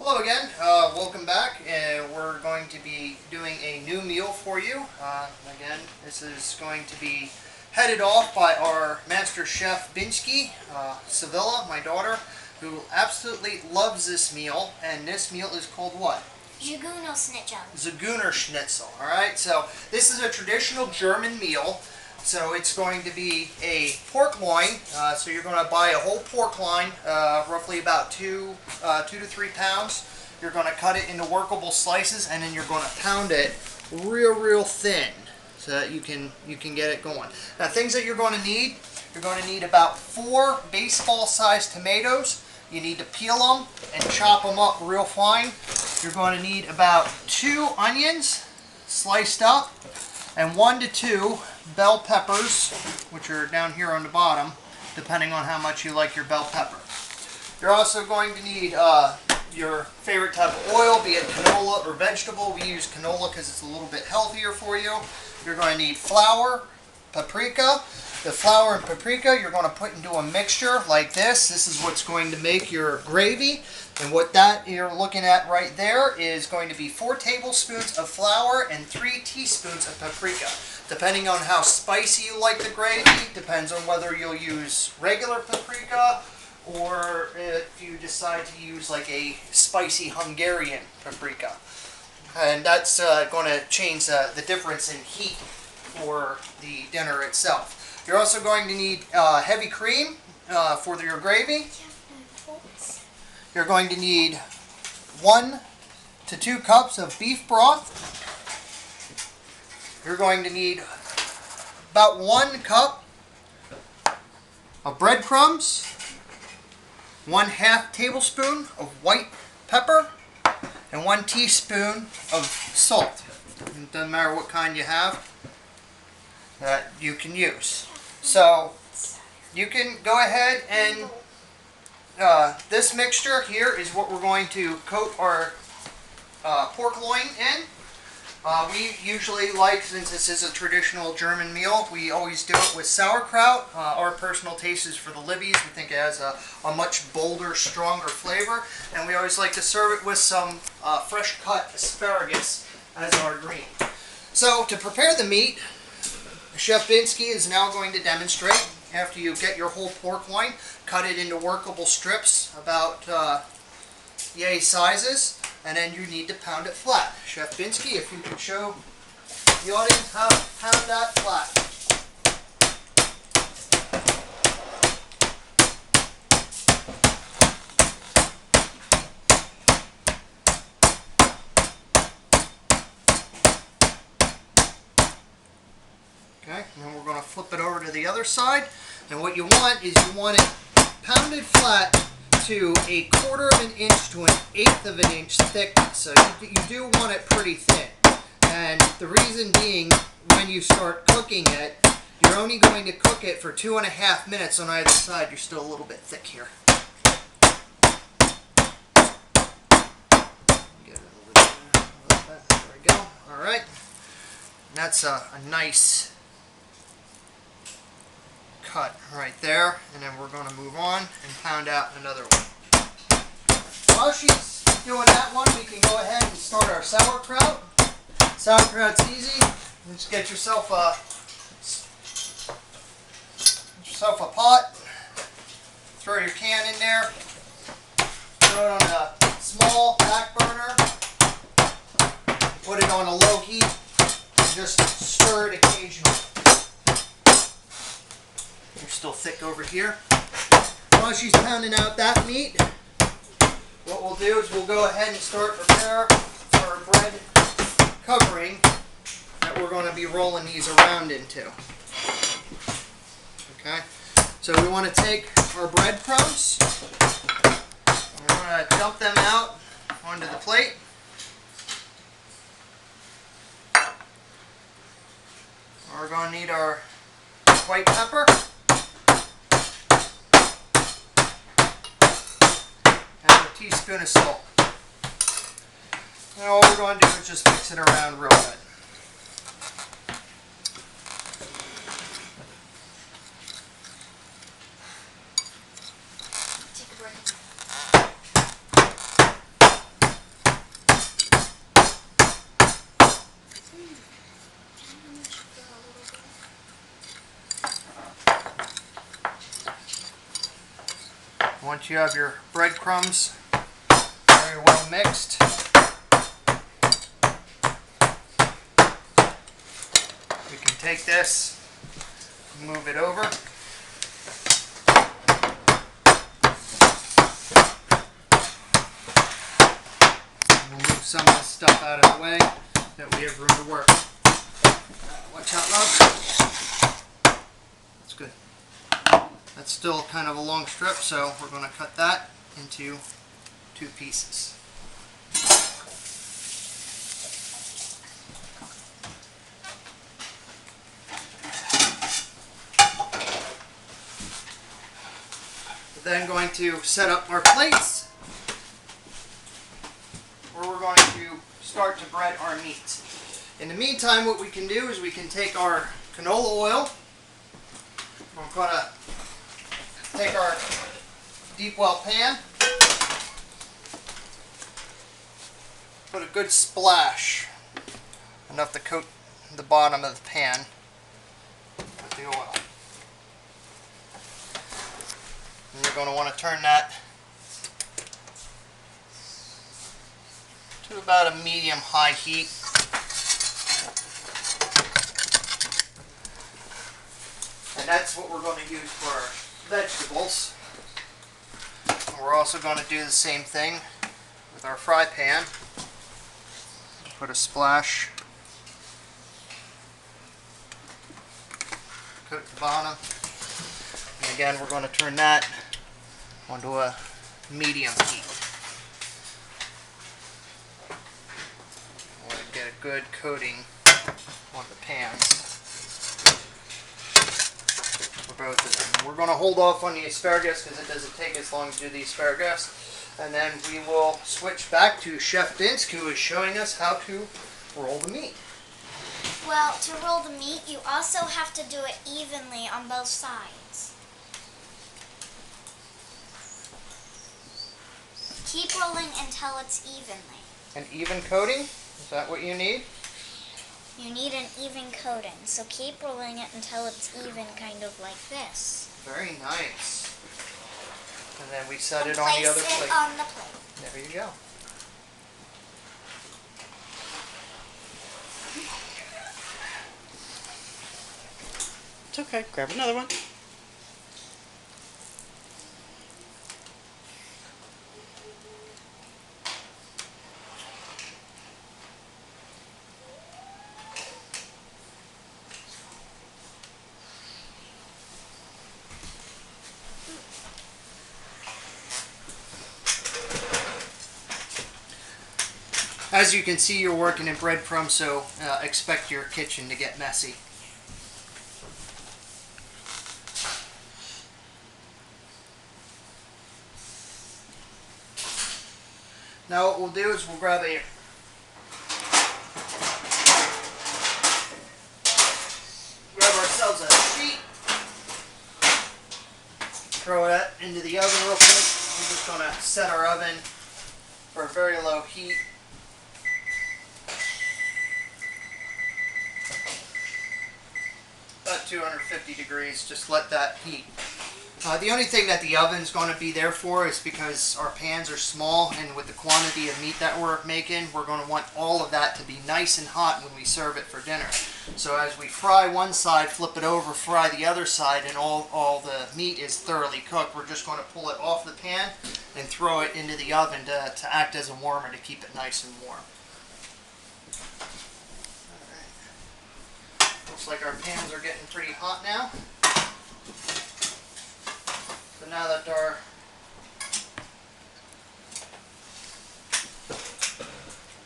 Hello again, welcome back, and we're going to be doing a new meal for you. Again, this is going to be headed off by our master chef Binsky, Sevilla, my daughter, who absolutely loves this meal, and this meal is called what? Zigeunerschnitzel. Zigeunerschnitzel, alright? So this is a traditional German meal. So it's going to be a pork loin. So you're going to buy a whole pork loin, roughly about 2 to 3 pounds. You're going to cut it into workable slices, and then you're going to pound it real thin so that you can get it going. Now, things that you're going to need about 4 baseball-sized tomatoes. You need to peel them and chop them up real fine. You're going to need about 2 onions sliced up, and 1 to 2 bell peppers, which are down here on the bottom, depending on how much you like your bell pepper. You're also going to need your favorite type of oil, be it canola or vegetable. We use canola because it's a little bit healthier for you. You're going to need flour, paprika. The flour and paprika you're going to put into a mixture like this. This is what's going to make your gravy. And what that you're looking at right there is going to be 4 tablespoons of flour and 3 teaspoons of paprika. Depending on how spicy you like the gravy, depends on whether you'll use regular paprika or if you decide to use like a spicy Hungarian paprika. And that's going to change the difference in heat for the dinner itself. You're also going to need heavy cream for your gravy. You're going to need 1 to 2 cups of beef broth. You're going to need about 1 cup of breadcrumbs, 1/2 tablespoon of white pepper, and 1 teaspoon of salt. It doesn't matter what kind you have that you can use. So you can go ahead and this mixture here is what we're going to coat our pork loin in. We usually like, since this is a traditional German meal, we always do it with sauerkraut. Our personal taste is for the Libby's. We think it has a much bolder, stronger flavor. And we always like to serve it with some fresh cut asparagus as our green. So to prepare the meat, Chef Binsky is now going to demonstrate. After you get your whole pork loin, cut it into workable strips about yay sizes, and then you need to pound it flat. Chef Binsky, if you could show the audience how to pound that flat. Okay, and then we're going to flip it over to the other side. And what you want is you want it pounded flat to 1/4 of an inch to 1/8 of an inch thickness. So you do want it pretty thin. And the reason being, when you start cooking it, you're only going to cook it for 2.5 minutes on either side. You're still a little bit thick here. Get it over there. There we go. All right. And that's a nice cut right there, and then we're going to move on and pound out another one. While she's doing that one, we can go ahead and start our sauerkraut. Sauerkraut's easy. Just get yourself a pot, throw your can in there, throw it on a small back burner, put it on a low heat, and just stir it occasionally. You're still thick over here. While she's pounding out that meat, what we'll do is we'll go ahead and start prepare our bread covering that we're going to be rolling these around into. Okay, so we want to take our breadcrumbs, we're going to dump them out onto the plate. We're going to need our white pepper. Teaspoon of salt. Now all we're going to do is just mix it around real good. Take a break. Once you have your breadcrumbs very well mixed, we can take this, move it over. We'll move some of this stuff out of the way that we have room to work. Watch out, love. That's good. That's still kind of a long strip, so we're going to cut that into 2 pieces. We're then going to set up our plates, where we're going to start to bread our meat. In the meantime, what we can do is we can take our canola oil. We're going to take our deep well pan, put a good splash, enough to coat the bottom of the pan with the oil. And you're going to want to turn that to about a medium-high heat. And that's what we're going to use for our vegetables. And we're also going to do the same thing with our fry pan. Put a splash, coat the bottom, and again we're going to turn that onto a medium heat. We want to get a good coating on the pans for both of them. We're going to hold off on the asparagus because it doesn't take as long to do the asparagus. And then we will switch back to Chef Dinsk, who is showing us how to roll the meat. Well, to roll the meat, you also have to do it evenly on both sides. Keep rolling until it's evenly. An even coating? Is that what you need? You need an even coating, so keep rolling it until it's even, kind of like this. Very nice. And then we set And it on the other place plate. it on the plate. There you go. It's okay. Grab another one. As you can see, you're working in breadcrumbs, so expect your kitchen to get messy. Now what we'll do is we'll grab ourselves a sheet, throw that into the oven real quick. We're just going to set our oven for a very low heat. About 250 degrees, just let that heat. The only thing that the oven's going to be there for is because our pans are small, and with the quantity of meat that we're making, we're going to want all of that to be nice and hot when we serve it for dinner. So as we fry one side, flip it over, fry the other side, and all the meat is thoroughly cooked, we're just going to pull it off the pan and throw it into the oven to act as a warmer to keep it nice and warm. Looks like our pans are getting pretty hot now. So now that our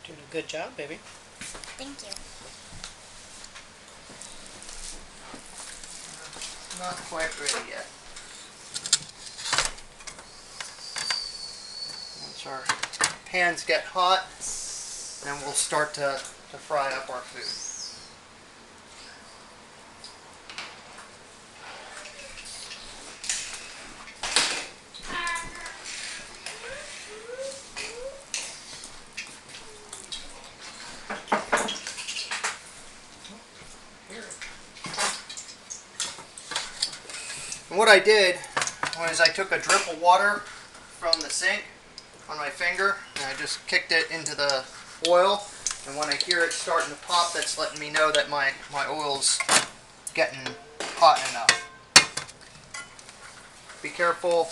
Doing a good job, baby. Thank you. not quite ready yet. Once our pans get hot, then we'll start to fry up our food. And what I did was I took a drip of water from the sink on my finger, and I just kicked it into the oil. And when I hear it starting to pop, that's letting me know that my oil's getting hot enough. Be careful.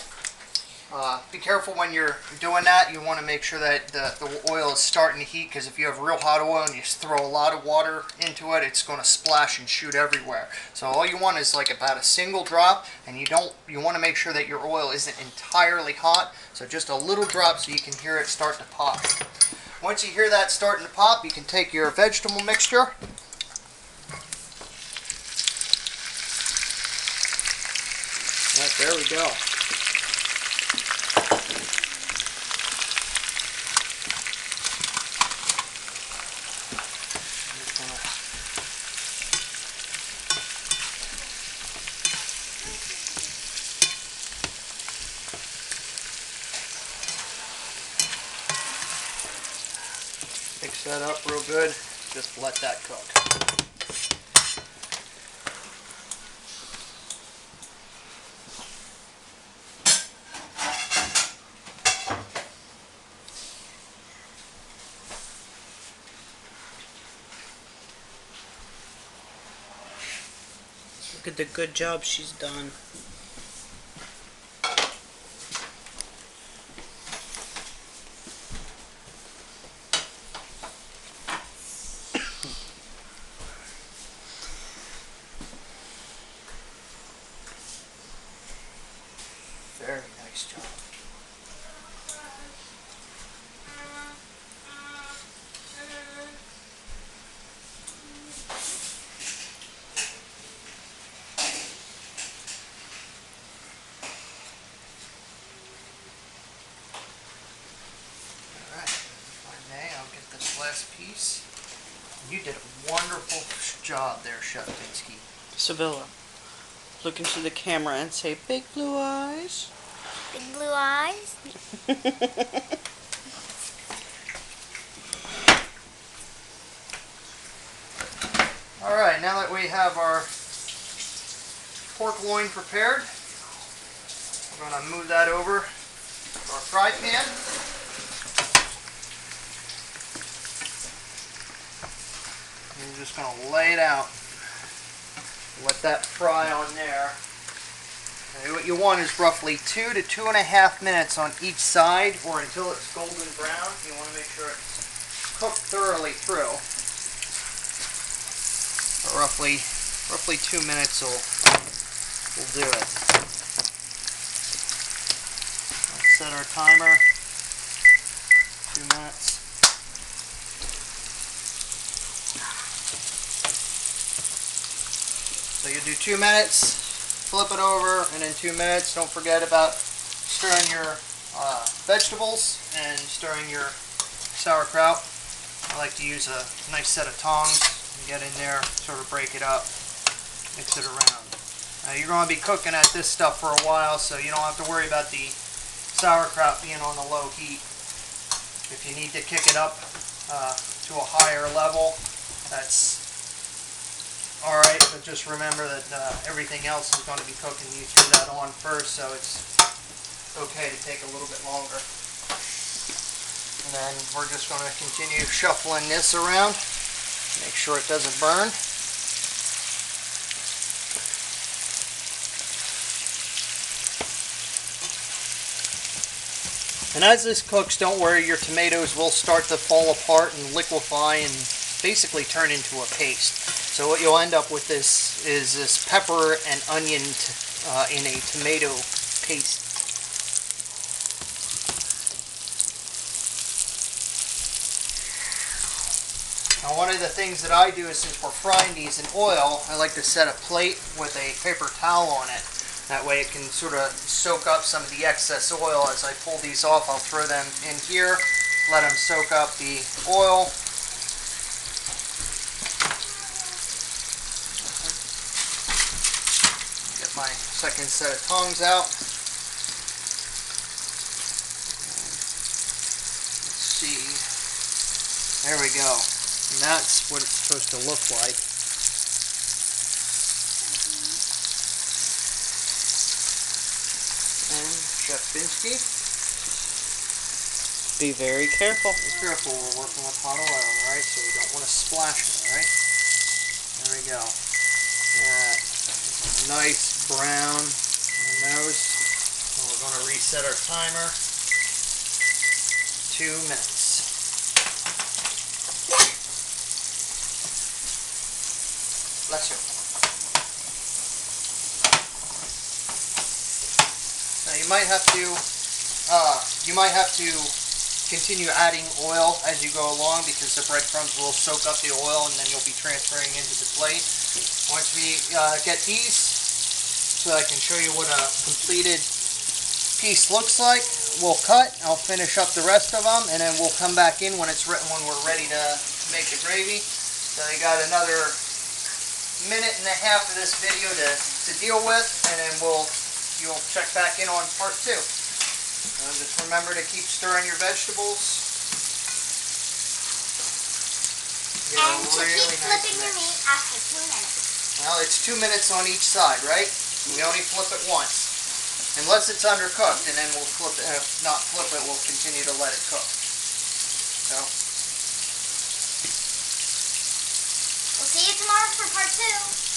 Be careful when you're doing that. You want to make sure that the oil is starting to heat, because if you have real hot oil and you throw a lot of water into it, it's going to splash and shoot everywhere. So all you want is like about a single drop, and you want to make sure that your oil isn't entirely hot. So just a little drop so you can hear it start to pop. Once you hear that starting to pop, you can take your vegetable mixture. Right, there we go. Mix that up real good. Just let that cook. Look at the good job she's done. Very nice job. Alright, if I may, I'll get this last piece. You did a wonderful job there, Chef Pinsky. Sevilla, look into the camera and say, "Big blue eyes." Big blue eyes. Alright, now that we have our pork loin prepared, we're going to move that over to our fry pan. And you're just going to lay it out. Let that fry on there. And what you want is roughly 2 to 2.5 minutes on each side, or until it's golden brown. You want to make sure it's cooked thoroughly through. But roughly 2 minutes will do it. Let's set our timer. 2 minutes. So you do 2 minutes, flip it over, and in 2 minutes, don't forget about stirring your vegetables and stirring your sauerkraut. I like to use a nice set of tongs and get in there, sort of break it up, mix it around. Now you're going to be cooking at this stuff for a while, so you don't have to worry about the sauerkraut being on a low heat. If you need to kick it up to a higher level, that's alright, but just remember that everything else is going to be cooking. You threw that on first, so it's okay to take a little bit longer. And then we're just going to continue shuffling this around, make sure it doesn't burn. And as this cooks, don't worry, your tomatoes will start to fall apart and liquefy and basically turn into a paste. So what you'll end up with is this pepper and onion in a tomato paste. Now one of the things that I do is, since we're frying these in oil, I like to set a plate with a paper towel on it. That way it can sort of soak up some of the excess oil. As I pull these off, I'll throw them in here, let them soak up the oil. Get my second set of tongs out. Let's see. There we go. And that's what it's supposed to look like. And Chef Pinsky, Be very careful. Be careful, we're working with hot oil, alright? So we don't want to splash it, alright? There we go. Yeah, nice brown on those. And we're going to reset our timer. 2 minutes. Bless you. Now you might have to continue adding oil as you go along because the breadcrumbs will soak up the oil and then you'll be transferring into the plate. Once we get these, so I can show you what a completed piece looks like, we'll cut. I'll finish up the rest of them and then we'll come back in when we're ready to make the gravy. So you got another minute and a half of this video to deal with, and then you'll check back in on part 2. Just remember to keep stirring your vegetables. And to keep flipping your meat after 2 minutes. Well, it's 2 minutes on each side, right? We only flip it once. Unless it's undercooked, and then we'll flip it. And if not flip it, we'll continue to let it cook. So. We'll see you tomorrow for part 2.